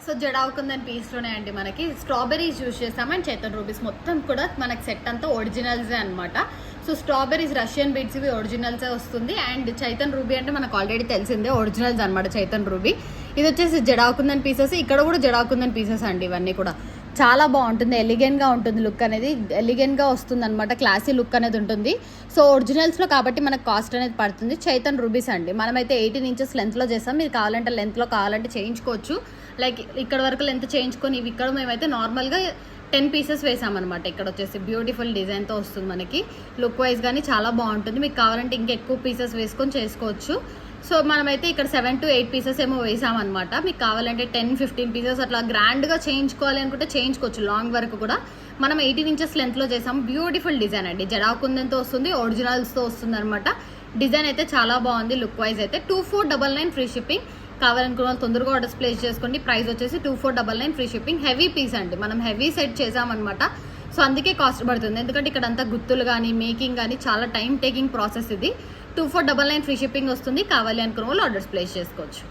So జడావుకుందని పీస్లోనే అండి మనకి strawberries use చేస్తాం అండ్ చైతన్ రూబీస్ మొత్తం కూడా మనకి సెట్ అంతా ఒరిజినల్సే అనమాట. సో స్ట్రాబెరీస్ రష్యన్ బీడ్స్ ఇవి ఒరిజినల్సే వస్తుంది అండ్ చైతన్ రూబీ అంటే మనకు ఆల్రెడీ తెలిసిందే ఒరిజినల్స్ అనమాట. చైతన్ రూబీ ఇది వచ్చేసి జడావుకుందని పీసెస్, ఇక్కడ కూడా జడావుకుందని పీసెస్ అండి. ఇవన్నీ కూడా చాలా బాగుంటుంది, ఎలిగెంట్గా ఉంటుంది, లుక్ అనేది ఎలిగెంట్గా వస్తుంది అనమాట, క్లాసీ లుక్ అనేది ఉంటుంది. సో ఒరిజినల్స్లో కాబట్టి మనకు కాస్ట్ అనేది పడుతుంది. చైతన్ రూబీస్ అండి, మనమైతే 18 ఇంచెస్ లెంత్లో చేస్తాం. మీరు కావాలంటే లెంత్లో కావాలంటే చేయించుకోవచ్చు. లైక్ ఇక్కడ వరకు లెంత్ చేయించుకొని ఇవి ఇక్కడ మేమైతే నార్మల్గా 10 పీసెస్ వేసామన్నమాట. ఇక్కడ వచ్చేసి బ్యూటిఫుల్ డిజైన్తో వస్తుంది మనకి, లుక్ వైజ్ కానీ చాలా బాగుంటుంది. మీకు కావాలంటే ఇంకా ఎక్కువ పీసెస్ వేసుకొని చేసుకోవచ్చు. సో మనమైతే ఇక్కడ 7 to 8 పీసెస్ ఏమో వేసామన్నమాట. మీకు కావాలంటే 10-15 పీసెస్ అట్లా గ్రాండ్గా చేయించుకోవాలి అనుకుంటే చేయించుకోవచ్చు. లాంగ్ వరకు కూడా మనం 18 ఇంచెస్ లెంత్లో చేసాం. బ్యూటిఫుల్ డిజైన్ అండి, జడాకుందంతో వస్తుంది, ఒరిజినల్స్తో వస్తుంది అనమాట. డిజైన్ అయితే చాలా బాగుంది. లుక్ వైజ్ అయితే 2499 ఫ్రీ షిప్పింగ్. కావాలనుకున్న వాళ్ళు తొందరగా ఆర్డర్స్ ప్లేస్ చేసుకోండి. ప్రైస్ వచ్చేసి 2499 ఫ్రీ షిప్పింగ్. హెవీ పీస్ అండి, మనం హెవీ సెట్ చేసామన్నమాట. సో అందుకే కాస్ట్ పడుతుంది, ఎందుకంటే ఇక్కడ అంతా గుత్తులు కానీ మేకింగ్ కానీ చాలా టైం టేకింగ్ ప్రాసెస్ ఇది. 2499 ఫ్రీ షిప్పింగ్ వస్తుంది. కావాలి అనుకున్న వాళ్ళు ఆర్డర్స్ ప్లేస్ చేసుకోవచ్చు.